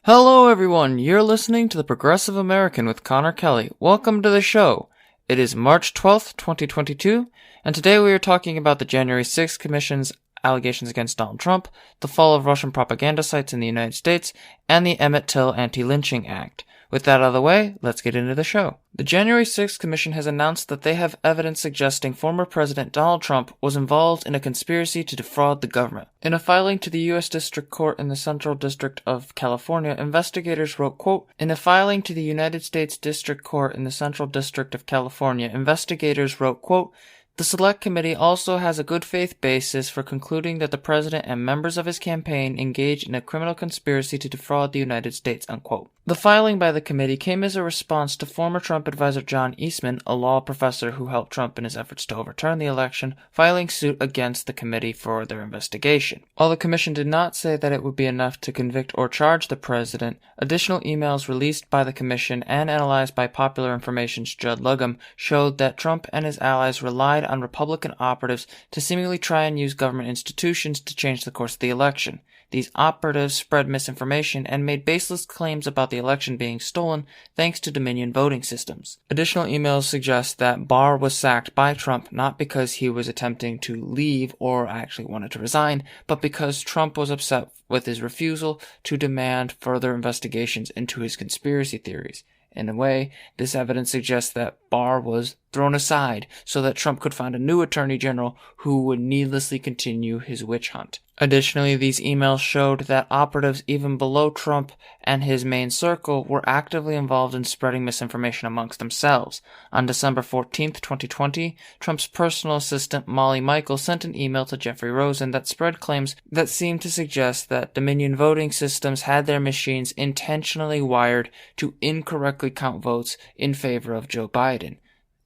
Hello everyone, you're listening to The Progressive American with Conor Kelly. Welcome to the show. It is March 12th, 2022, and today we are talking about the January 6th Commission's allegations against Donald Trump, the fall of Russian propaganda sites in the United States, and the Emmett Till Anti-Lynching Act. With that out of the way, let's get into the show. The January 6th Commission has announced that they have evidence suggesting former President Donald Trump was involved in a conspiracy to defraud the government. In a filing to the U.S. District Court in the Central District of California, investigators wrote, quote, "In a filing to the United States District Court in the Central District of California, investigators wrote, quote, the Select Committee also has a good faith basis for concluding that the President and members of his campaign engaged in a criminal conspiracy to defraud the United States," unquote. The filing by the committee came as a response to former Trump advisor John Eastman, a law professor who helped Trump in his efforts to overturn the election, filing suit against the committee for their investigation. While the commission did not say that it would be enough to convict or charge the president, additional emails released by the commission and analyzed by Popular Information's Judd Lugum showed that Trump and his allies relied on Republican operatives to seemingly try and use government institutions to change the course of the election. These operatives spread misinformation and made baseless claims about the election being stolen thanks to Dominion voting systems. Additional emails suggest that Barr was sacked by Trump not because he was attempting to leave or actually wanted to resign, but because Trump was upset with his refusal to demand further investigations into his conspiracy theories. In a way, this evidence suggests that Barr was thrown aside so that Trump could find a new attorney general who would needlessly continue his witch hunt. Additionally, these emails showed that operatives even below Trump and his main circle were actively involved in spreading misinformation amongst themselves. On December 14, 2020, Trump's personal assistant Molly Michael sent an email to Jeffrey Rosen that spread claims that seemed to suggest that Dominion voting systems had their machines intentionally wired to incorrectly count votes in favor of Joe Biden.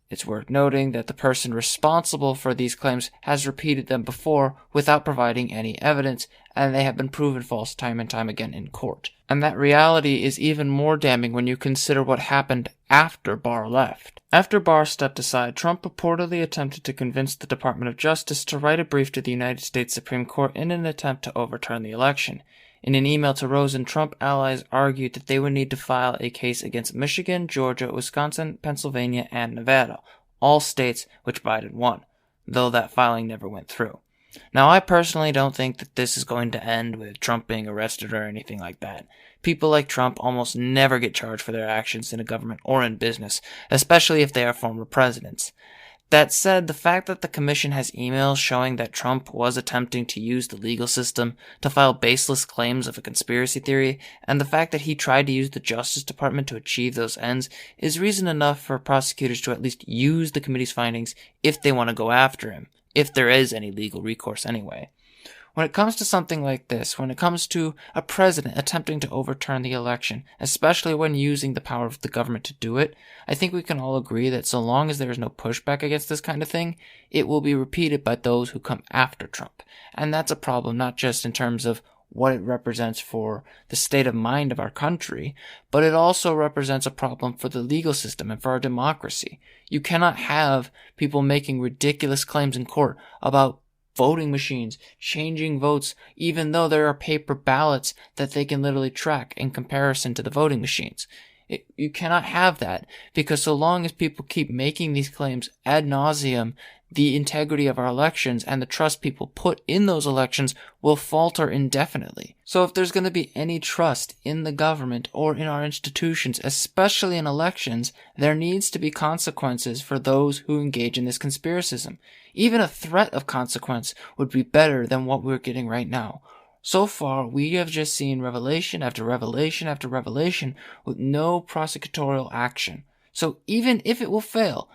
It's worth noting that the person responsible for these claims has repeated them before without providing any evidence, and they have been proven false time and time again in court. And that reality is even more damning when you consider what happened after Barr left. After Barr stepped aside, Trump purportedly attempted to convince the Department of Justice to write a brief to the United States Supreme Court in an attempt to overturn the election. In an email to Rosen, Trump allies argued that they would need to file a case against Michigan, Georgia, Wisconsin, Pennsylvania, and Nevada, all states which Biden won, though that filing never went through. Now, I personally don't think that this is going to end with Trump being arrested or anything like that. People like Trump almost never get charged for their actions in a government or in business, especially if they are former presidents. That said, the fact that the commission has emails showing that Trump was attempting to use the legal system to file baseless claims of a conspiracy theory, and the fact that he tried to use the Justice Department to achieve those ends, is reason enough for prosecutors to at least use the committee's findings if they want to go after him, if there is any legal recourse anyway. When it comes to something like this, when it comes to a president attempting to overturn the election, especially when using the power of the government to do it, I think we can all agree that so long as there is no pushback against this kind of thing, it will be repeated by those who come after Trump. And that's a problem not just in terms of what it represents for the state of mind of our country, but it also represents a problem for the legal system and for our democracy. You cannot have people making ridiculous claims in court about voting machines, changing votes, even though there are paper ballots that they can literally track in comparison to the voting machines. You cannot have that, because so long as people keep making these claims ad nauseum, the integrity of our elections and the trust people put in those elections will falter indefinitely. So if there's going to be any trust in the government or in our institutions, especially in elections, there needs to be consequences for those who engage in this conspiracism. Even a threat of consequence would be better than what we're getting right now. So far, we have just seen revelation after revelation after revelation with no prosecutorial action. So even if it will fail,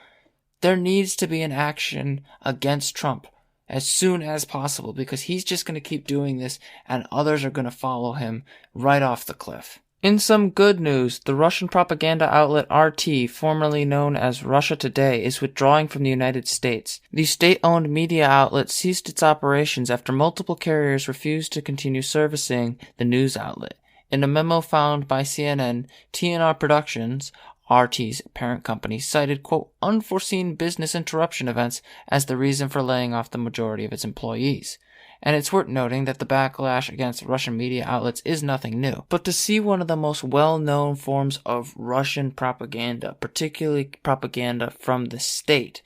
there needs to be an action against Trump as soon as possible, because he's just going to keep doing this and others are going to follow him right off the cliff. In some good news, the Russian propaganda outlet RT, formerly known as Russia Today, is withdrawing from the United States. The state-owned media outlet ceased its operations after multiple carriers refused to continue servicing the news outlet. In a memo found by CNN, TNR Productions, RT's parent company, cited, quote, unforeseen business interruption events as the reason for laying off the majority of its employees. And it's worth noting that the backlash against Russian media outlets is nothing new. But to see one of the most well-known forms of Russian propaganda, particularly propaganda from the state,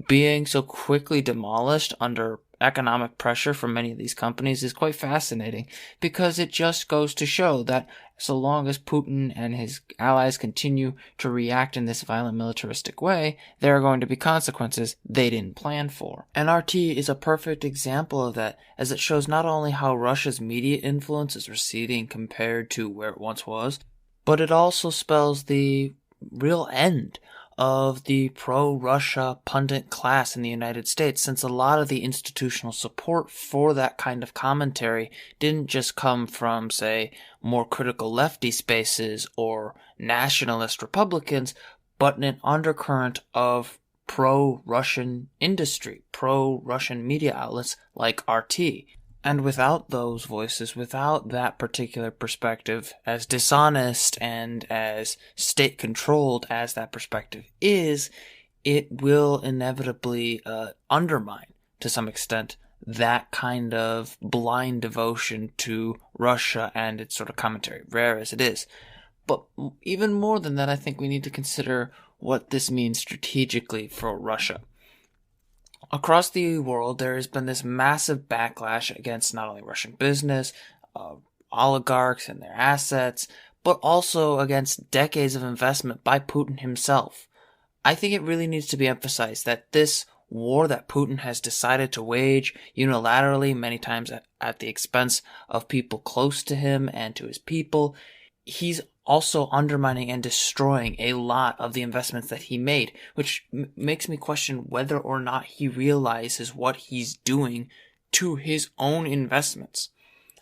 being so quickly demolished under economic pressure from many of these companies is quite fascinating, because it just goes to show that so long as Putin and his allies continue to react in this violent militaristic way, there are going to be consequences they didn't plan for. And RT is a perfect example of that, as it shows not only how Russia's media influence is receding compared to where it once was, but it also spells the real end of the pro-Russia pundit class in the United States, since a lot of the institutional support for that kind of commentary didn't just come from, say, more critical lefty spaces or nationalist Republicans, but an undercurrent of pro-Russian industry, pro-Russian media outlets like RT. And without those voices, without that particular perspective, as dishonest and as state-controlled as that perspective is, it will inevitably undermine, to some extent, that kind of blind devotion to Russia and its sort of commentary, rare as it is. But even more than that, I think we need to consider what this means strategically for Russia. Across the world, there has been this massive backlash against not only Russian business, oligarchs and their assets, but also against decades of investment by Putin himself. I think it really needs to be emphasized that this war that Putin has decided to wage unilaterally, many times at the expense of people close to him and to his people, he's also undermining and destroying a lot of the investments that he made, which makes me question whether or not he realizes what he's doing to his own investments.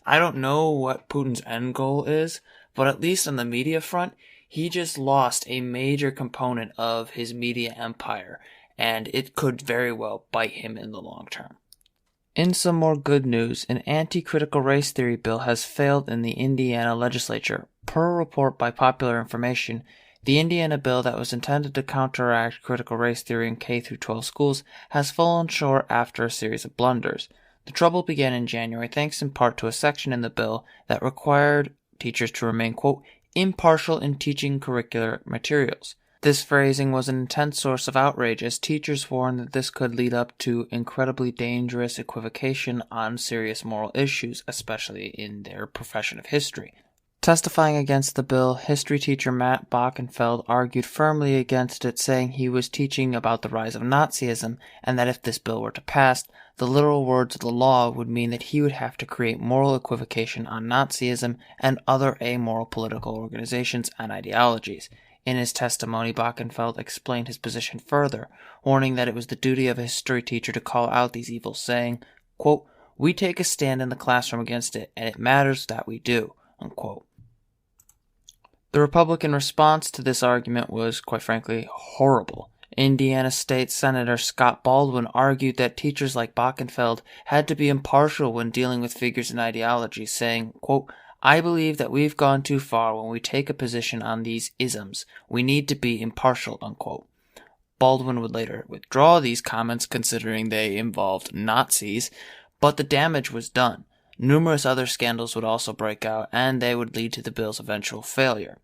I don't know what Putin's end goal is, but at least on the media front, he just lost a major component of his media empire, and it could very well bite him in the long term. In some more good news, an anti-critical race theory bill has failed in the Indiana legislature. Per a report by Popular Information, the Indiana bill that was intended to counteract critical race theory in K-12 schools has fallen short after a series of blunders. The trouble began in January thanks in part to a section in the bill that required teachers to remain, quote, impartial in teaching curricular materials. This phrasing was an intense source of outrage, as teachers warned that this could lead up to incredibly dangerous equivocation on serious moral issues, especially in their profession of history. Testifying against the bill, history teacher Matt Bockenfeld argued firmly against it, saying he was teaching about the rise of Nazism, and that if this bill were to pass, the literal words of the law would mean that he would have to create moral equivocation on Nazism and other amoral political organizations and ideologies. In his testimony, Bockenfeld explained his position further, warning that it was the duty of a history teacher to call out these evils, saying, quote, we take a stand in the classroom against it, and it matters that we do, unquote. The Republican response to this argument was, quite frankly, horrible. Indiana State Senator Scott Baldwin argued that teachers like Bockenfeld had to be impartial when dealing with figures and ideologies, saying, quote, I believe that we've gone too far when we take a position on these isms. We need to be impartial, unquote. Baldwin would later withdraw these comments considering they involved Nazis, but the damage was done. Numerous other scandals would also break out, and they would lead to the bill's eventual failure.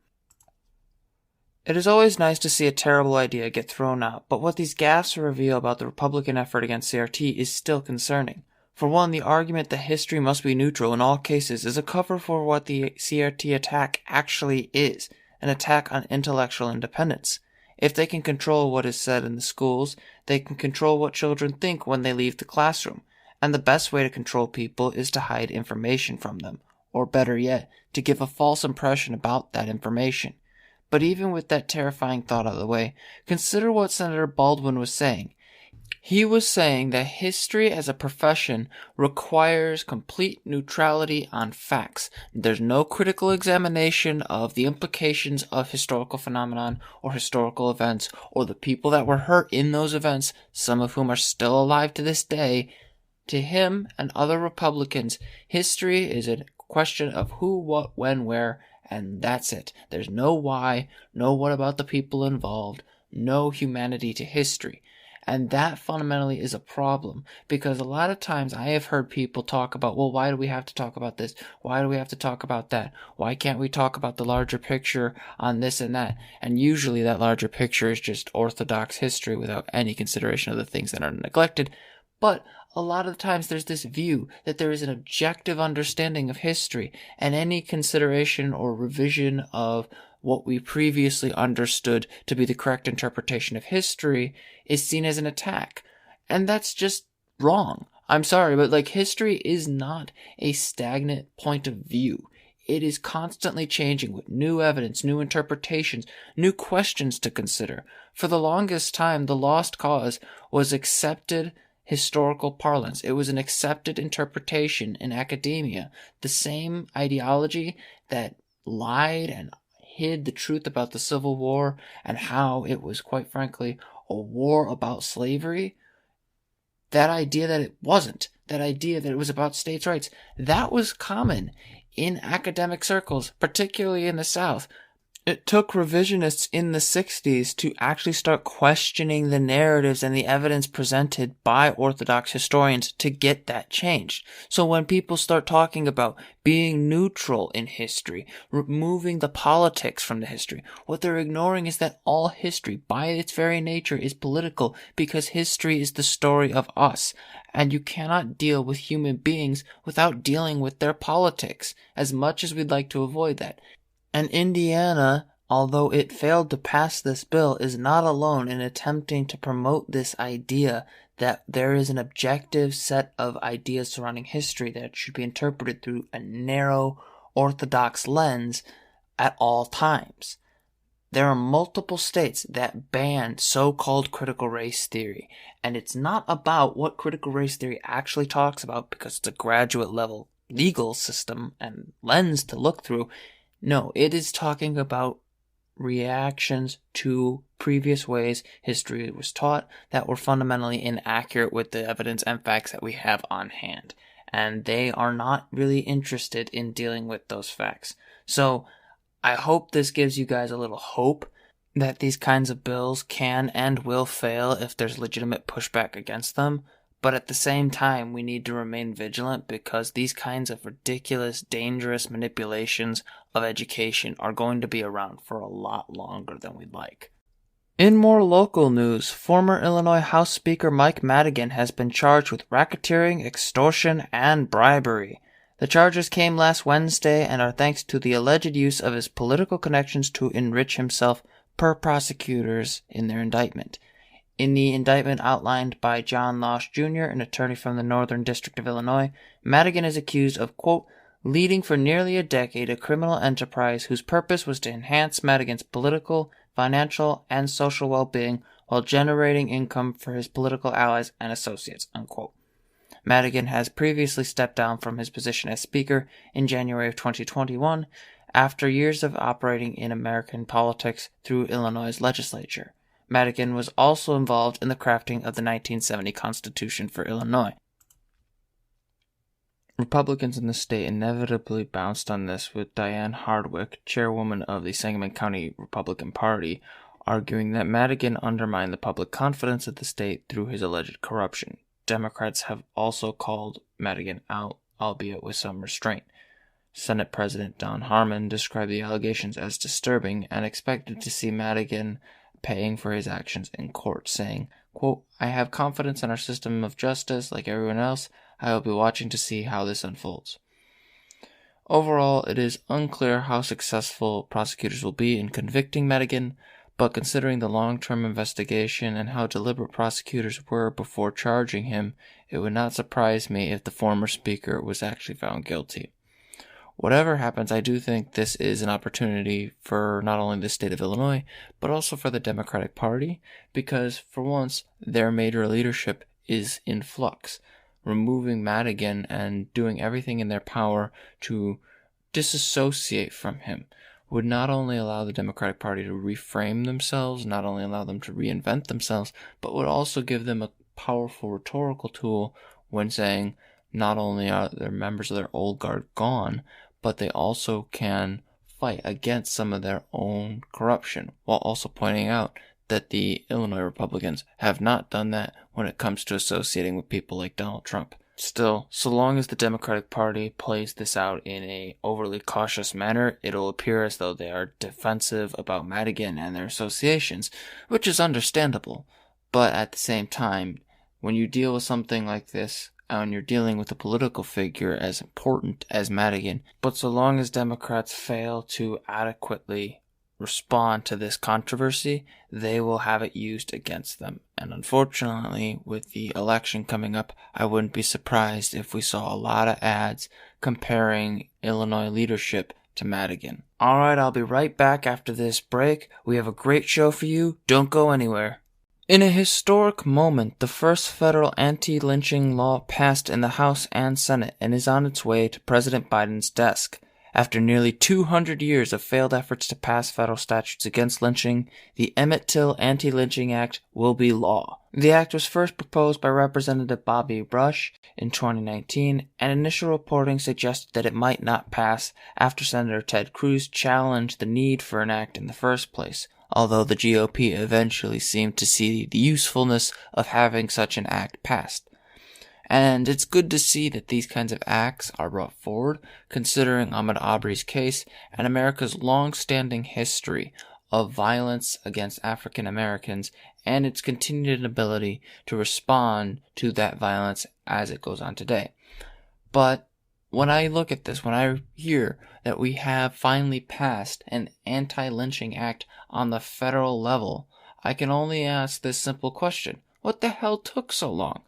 It is always nice to see a terrible idea get thrown out, but what these gaffes reveal about the Republican effort against CRT is still concerning. For one, the argument that history must be neutral in all cases is a cover for what the CRT attack actually is, an attack on intellectual independence. If they can control what is said in the schools, they can control what children think when they leave the classroom, and the best way to control people is to hide information from them, or better yet, to give a false impression about that information. But even with that terrifying thought out of the way, consider what Senator Baldwin was saying. He was saying that history as a profession requires complete neutrality on facts. There's no critical examination of the implications of historical phenomenon or historical events or the people that were hurt in those events, some of whom are still alive to this day. To him and other Republicans, history is a question of who, what, when, where, and that's it. There's no why, no what about the people involved, no humanity to history. And that fundamentally is a problem, because a lot of times I have heard people talk about, well, why do we have to talk about this? Why do we have to talk about that? Why can't we talk about the larger picture on this and that? And usually that larger picture is just orthodox history without any consideration of the things that are neglected. But a lot of times there's this view that there is an objective understanding of history, and any consideration or revision of what we previously understood to be the correct interpretation of history is seen as an attack. And that's just wrong. I'm sorry, but history is not a stagnant point of view. It is constantly changing with new evidence, new interpretations, new questions to consider. For the longest time, the lost cause was accepted historical parlance. It was an accepted interpretation in academia. The same ideology that lied and hid the truth about the Civil War and how it was, quite frankly, a war about slavery. That idea that it wasn't, that idea that it was about states' rights, that was common in academic circles, particularly in the South. It took revisionists in the 60s to actually start questioning the narratives and the evidence presented by Orthodox historians to get that changed. So when people start talking about being neutral in history, removing the politics from the history, what they're ignoring is that all history, by its very nature, is political, because history is the story of us. And you cannot deal with human beings without dealing with their politics, as much as we'd like to avoid that. And Indiana, although it failed to pass this bill, is not alone in attempting to promote this idea that there is an objective set of ideas surrounding history that should be interpreted through a narrow, orthodox lens at all times. There are multiple states that ban so-called critical race theory, and it's not about what critical race theory actually talks about, because it's a graduate level legal system and lens to look through. No, it is talking about reactions to previous ways history was taught that were fundamentally inaccurate with the evidence and facts that we have on hand. And they are not really interested in dealing with those facts. So I hope this gives you guys a little hope that these kinds of bills can and will fail if there's legitimate pushback against them. But at the same time, we need to remain vigilant, because these kinds of ridiculous, dangerous manipulations of education are going to be around for a lot longer than we'd like. In more local news, former Illinois House Speaker Mike Madigan has been charged with racketeering, extortion, and bribery. The charges came last Wednesday and are thanks to the alleged use of his political connections to enrich himself, per prosecutors in their indictment. In the indictment outlined by John Losh Jr., an attorney from the Northern District of Illinois, Madigan is accused of, quote, leading for nearly a decade a criminal enterprise whose purpose was to enhance Madigan's political, financial, and social well-being while generating income for his political allies and associates, unquote. Madigan has previously stepped down from his position as Speaker in January of 2021 after years of operating in American politics through Illinois' legislature. Madigan was also involved in the crafting of the 1970 Constitution for Illinois. Republicans in the state inevitably bounced on this, with Diane Hardwick, chairwoman of the Sangamon County Republican Party, arguing that Madigan undermined the public confidence of the state through his alleged corruption. Democrats have also called Madigan out, albeit with some restraint. Senate President Don Harmon described the allegations as disturbing and expected to see Madigan paying for his actions in court, saying, quote, I have confidence in our system of justice. Like everyone else, I will be watching to see how this unfolds. Overall, it is unclear how successful prosecutors will be in convicting Madigan, but considering the long-term investigation and how deliberate prosecutors were before charging him, it would not surprise me if the former speaker was actually found guilty. Whatever happens, I do think this is an opportunity for not only the state of Illinois, but also for the Democratic Party, because for once, their major leadership is in flux. Removing Madigan and doing everything in their power to disassociate from him would not only allow the Democratic Party to reframe themselves, not only allow them to reinvent themselves, but would also give them a powerful rhetorical tool when saying not only are their members of their old guard gone, but they also can fight against some of their own corruption, while also pointing out that the Illinois Republicans have not done that when it comes to associating with people like Donald Trump. Still, so long as the Democratic Party plays this out in a overly cautious manner, it'll appear as though they are defensive about Madigan and their associations, which is understandable. But at the same time, when you deal with something like this, and you're dealing with a political figure as important as Madigan, but so long as Democrats fail to adequately respond to this controversy, they will have it used against them. And unfortunately, with the election coming up, I wouldn't be surprised if we saw a lot of ads comparing Illinois leadership to Madigan. Alright, I'll be right back after this break. We have a great show for you. Don't go anywhere. In a historic moment, the first federal anti-lynching law passed in the House and Senate and is on its way to President Biden's desk. After nearly 200 years of failed efforts to pass federal statutes against lynching, the Emmett Till Anti-Lynching Act will be law. The act was first proposed by Representative Bobby Rush in 2019, and initial reporting suggested that it might not pass after Senator Ted Cruz challenged the need for an act in the first place, although the GOP eventually seemed to see the usefulness of having such an act passed. And it's good to see that these kinds of acts are brought forward, considering Ahmaud Arbery's case and America's long-standing history of violence against African Americans and its continued inability to respond to that violence as it goes on today. But when I look at this, when I hear that we have finally passed an anti-lynching act on the federal level, I can only ask this simple question: what the hell took so long?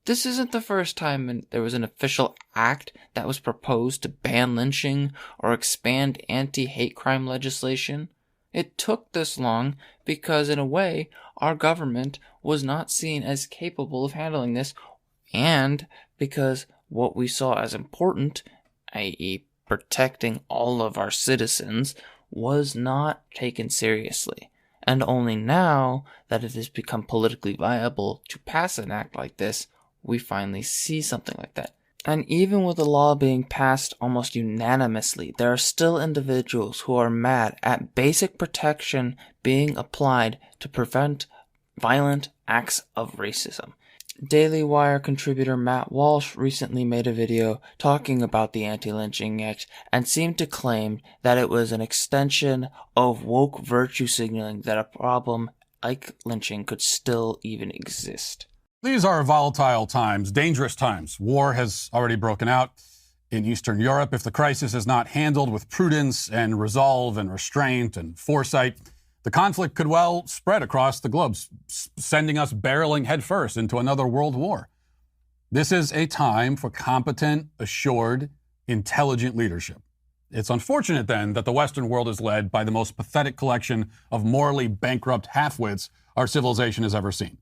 This isn't the first time there was an official act that was proposed to ban lynching or expand anti-hate crime legislation. It took this long because, in a way, our government was not seen as capable of handling this, and because what we saw as important, i.e., protecting all of our citizens, was not taken seriously. And only now that it has become politically viable to pass an act like this, we finally see something like that. And even with the law being passed almost unanimously, there are still individuals who are mad at basic protection being applied to prevent violent acts of racism. Daily Wire contributor Matt Walsh recently made a video talking about the Anti-Lynching Act and seemed to claim that it was an extension of woke virtue signaling that a problem like lynching could still even exist. These are volatile times, dangerous times. War has already broken out in Eastern Europe. If the crisis is not handled with prudence and resolve and restraint and foresight, the conflict could well spread across the globe, sending us barreling headfirst into another world war. This is a time for competent, assured, intelligent leadership. It's unfortunate, then, that the Western world is led by the most pathetic collection of morally bankrupt half-wits our civilization has ever seen.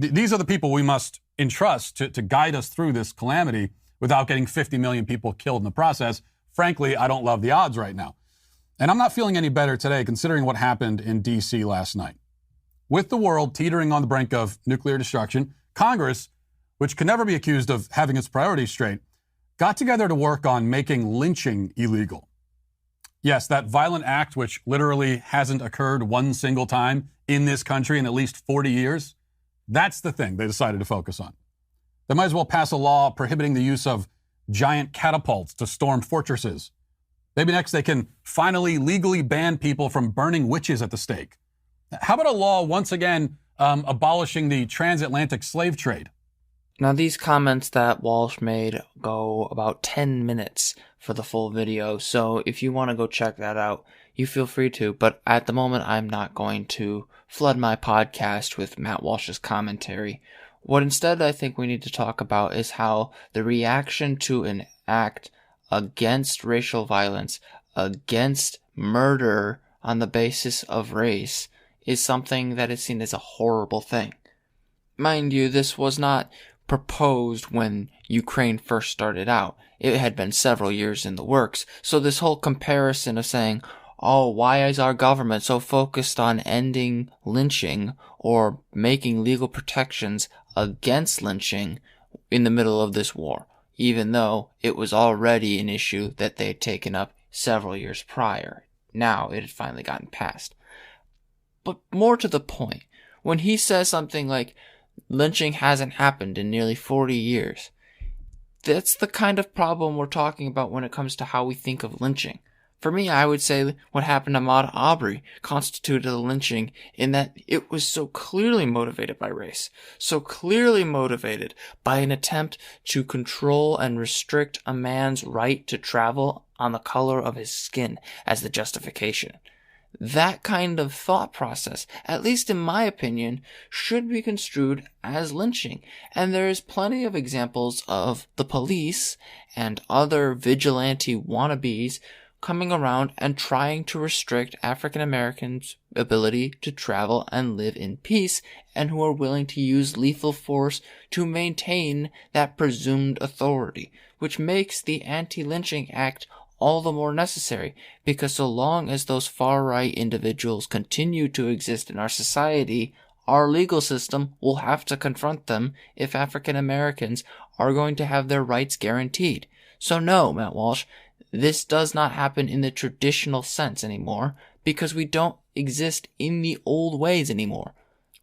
These are the people we must entrust to guide us through this calamity without getting 50 million people killed in the process. Frankly, I don't love the odds right now. And I'm not feeling any better today considering what happened in D.C. last night. With the world teetering on the brink of nuclear destruction, Congress, which can never be accused of having its priorities straight, got together to work on making lynching illegal. Yes, that violent act which literally hasn't occurred one single time in this country in at least 40 years, that's the thing they decided to focus on. They might as well pass a law prohibiting the use of giant catapults to storm fortresses. Maybe next they can finally legally ban people from burning witches at the stake. How about a law once again abolishing the transatlantic slave trade? Now, these comments that Walsh made go about 10 minutes for the full video, so if you want to go check that out, you feel free to, but at the moment I'm not going to flood my podcast with Matt Walsh's commentary. What instead I think we need to talk about is how the reaction to an act against racial violence, against murder on the basis of race, is something that is seen as a horrible thing. Mind you, this was not proposed when Ukraine first started out. It had been several years in the works. So this whole comparison of saying, oh, why is our government so focused on ending lynching or making legal protections against lynching in the middle of this war, even though it was already an issue that they had taken up several years prior. Now it had finally gotten passed. But more to the point, when he says something like, lynching hasn't happened in nearly 40 years, that's the kind of problem we're talking about when it comes to how we think of lynching. For me, I would say what happened to Ahmaud Arbery constituted a lynching in that it was so clearly motivated by race, so clearly motivated by an attempt to control and restrict a man's right to travel on the color of his skin as the justification. That kind of thought process, at least in my opinion, should be construed as lynching. And there is plenty of examples of the police and other vigilante wannabes coming around and trying to restrict African Americans' ability to travel and live in peace, and who are willing to use lethal force to maintain that presumed authority, which makes the Anti-Lynching Act all the more necessary, because so long as those far-right individuals continue to exist in our society, our legal system will have to confront them if African Americans are going to have their rights guaranteed. So no, Matt Walsh, this does not happen in the traditional sense anymore, because we don't exist in the old ways anymore.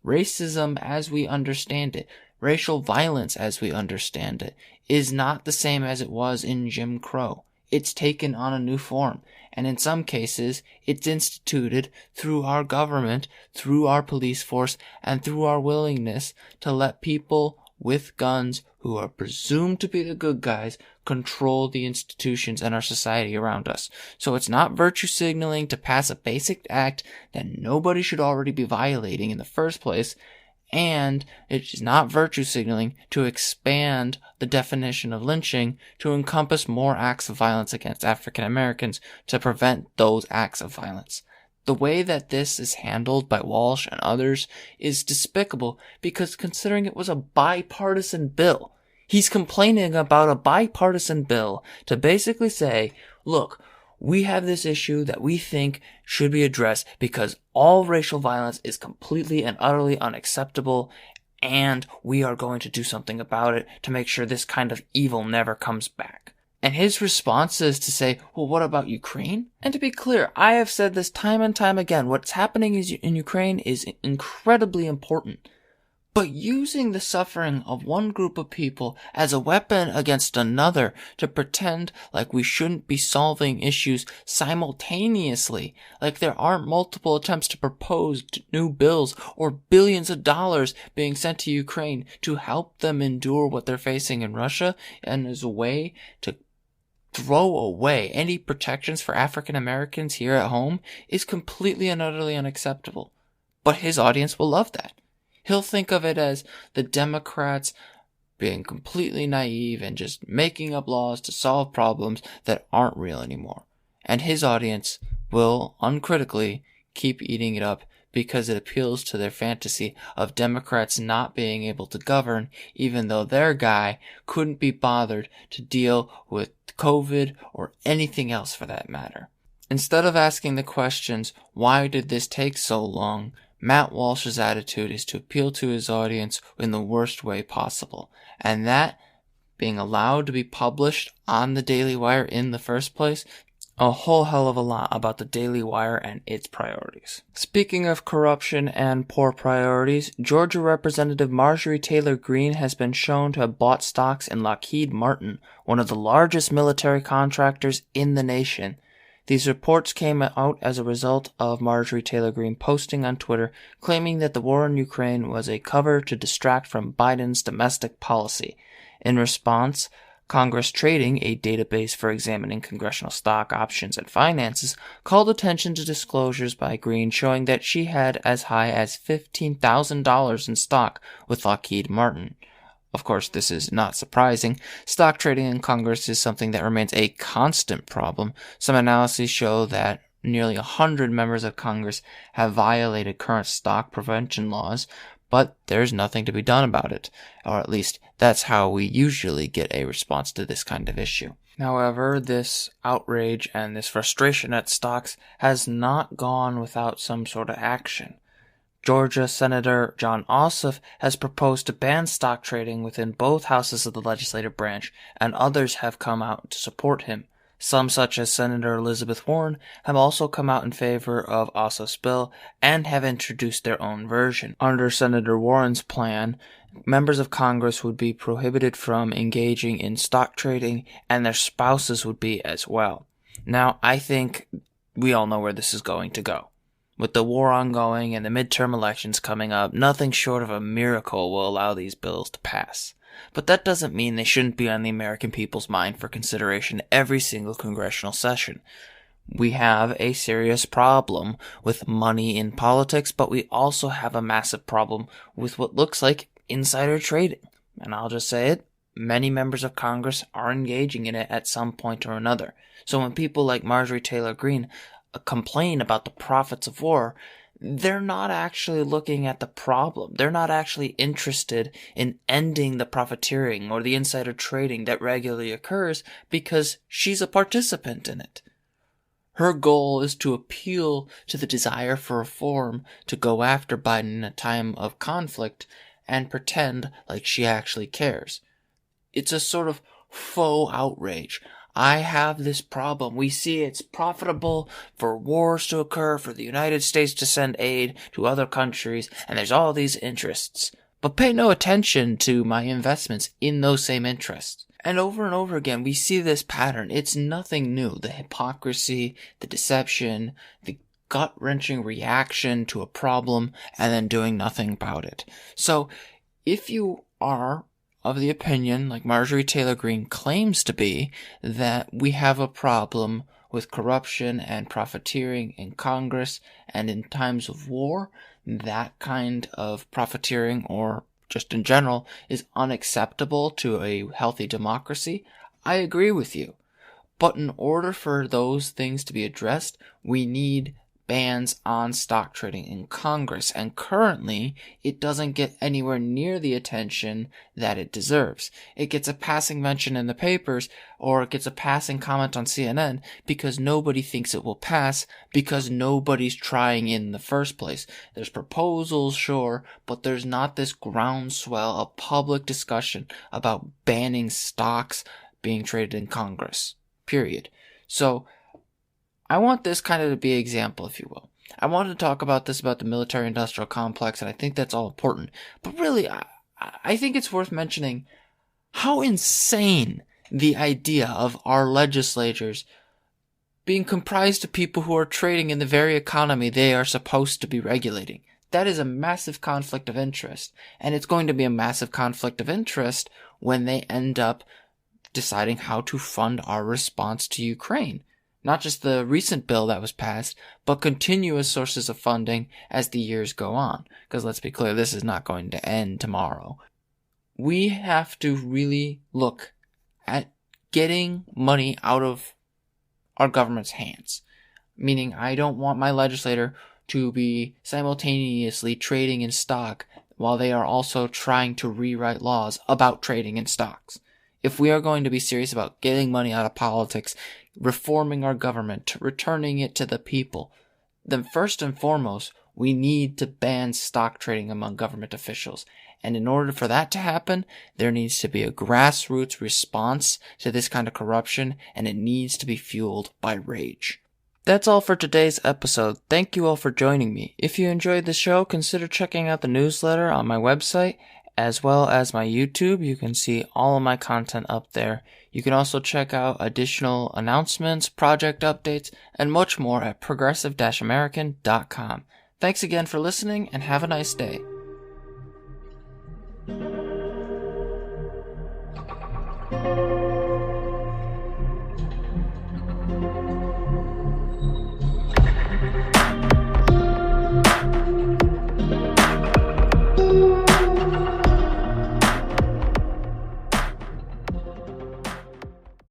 Racism as we understand it, racial violence as we understand it, is not the same as it was in Jim Crow. It's taken on a new form, and in some cases, it's instituted through our government, through our police force, and through our willingness to let people with guns who are presumed to be the good guys control the institutions and our society around us. So it's not virtue signaling to pass a basic act that nobody should already be violating in the first place, and it is not virtue signaling to expand the definition of lynching to encompass more acts of violence against African Americans to prevent those acts of violence. The way that this is handled by Walsh and others is despicable, because considering it was a bipartisan bill, he's complaining about a bipartisan bill to basically say, look, we have this issue that we think should be addressed because all racial violence is completely and utterly unacceptable, and we are going to do something about it to make sure this kind of evil never comes back. And his response is to say, well, what about Ukraine? And to be clear, I have said this time and time again, what's happening in Ukraine is incredibly important. But using the suffering of one group of people as a weapon against another to pretend like we shouldn't be solving issues simultaneously, like there aren't multiple attempts to propose new bills or billions of dollars being sent to Ukraine to help them endure what they're facing in Russia, and as a way to throw away any protections for African Americans here at home, is completely and utterly unacceptable. But his audience will love that. He'll think of it as the Democrats being completely naive and just making up laws to solve problems that aren't real anymore. And his audience will uncritically keep eating it up because it appeals to their fantasy of Democrats not being able to govern, even though their guy couldn't be bothered to deal with COVID or anything else for that matter. Instead of asking the questions, why did this take so long, Matt Walsh's attitude is to appeal to his audience in the worst way possible, and that being allowed to be published on the Daily Wire in the first place, a whole hell of a lot about the Daily Wire and its priorities. Speaking of corruption and poor priorities, Georgia Representative Marjorie Taylor Greene has been shown to have bought stocks in Lockheed Martin, one of the largest military contractors in the nation. These reports came out as a result of Marjorie Taylor Greene posting on Twitter claiming that the war in Ukraine was a cover to distract from Biden's domestic policy. In response, Congress Trading, a database for examining congressional stock options and finances, called attention to disclosures by Greene showing that she had as high as $15,000 in stock with Lockheed Martin. Of course, this is not surprising. Stock trading in Congress is something that remains a constant problem. Some analyses show that nearly 100 members of Congress have violated current stock prevention laws, but there's nothing to be done about it. Or at least, that's how we usually get a response to this kind of issue. However, this outrage and this frustration at stocks has not gone without some sort of action. Georgia Senator John Ossoff has proposed to ban stock trading within both houses of the legislative branch, and others have come out to support him. Some, such as Senator Elizabeth Warren, have also come out in favor of Ossoff's bill and have introduced their own version. Under Senator Warren's plan, members of Congress would be prohibited from engaging in stock trading, and their spouses would be as well. Now, I think we all know where this is going to go. With the war ongoing and the midterm elections coming up, nothing short of a miracle will allow these bills to pass. But that doesn't mean they shouldn't be on the American people's mind for consideration every single congressional session. We have a serious problem with money in politics, but we also have a massive problem with what looks like insider trading. And I'll just say it, many members of Congress are engaging in it at some point or another. So when people like Marjorie Taylor Greene complain about the profits of war, they're not actually looking at the problem. They're not actually interested in ending the profiteering or the insider trading that regularly occurs because she's a participant in it. Her goal is to appeal to the desire for reform, to go after Biden in a time of conflict and pretend like she actually cares. It's a sort of faux outrage. I have this problem. We see it's profitable for wars to occur, for the United States to send aid to other countries, and there's all these interests. But pay no attention to my investments in those same interests. And over again, we see this pattern. It's nothing new. The hypocrisy, the deception, the gut-wrenching reaction to a problem, and then doing nothing about it. So, if you are of the opinion, like Marjorie Taylor Greene claims to be, that we have a problem with corruption and profiteering in Congress and in times of war, that kind of profiteering, or just in general, is unacceptable to a healthy democracy, I agree with you. But in order for those things to be addressed, we need bans on stock trading in Congress, and currently it doesn't get anywhere near the attention that it deserves. It gets a passing mention in the papers, or it gets a passing comment on CNN because nobody thinks it will pass, because nobody's trying in the first place. There's proposals, sure, but there's not this groundswell of public discussion about banning stocks being traded in Congress. Period. So I want this kind of to be an example, if you will. I wanted to talk about this, about the military-industrial complex, and I think that's all important. But really, I think it's worth mentioning how insane the idea of our legislatures being comprised of people who are trading in the very economy they are supposed to be regulating. That is a massive conflict of interest, and it's going to be a massive conflict of interest when they end up deciding how to fund our response to Ukraine. Not just the recent bill that was passed, but continuous sources of funding as the years go on. Because let's be clear, this is not going to end tomorrow. We have to really look at getting money out of our government's hands. Meaning, I don't want my legislator to be simultaneously trading in stock while they are also trying to rewrite laws about trading in stocks. If we are going to be serious about getting money out of politics, reforming our government, returning it to the people, then first and foremost, we need to ban stock trading among government officials. And in order for that to happen, there needs to be a grassroots response to this kind of corruption, and it needs to be fueled by rage. That's all for today's episode. Thank you all for joining me. If you enjoyed the show, consider checking out the newsletter on my website, as well as my YouTube. You can see all of my content up there. You can also check out additional announcements, project updates, and much more at progressive-american.com. Thanks again for listening, and have a nice day.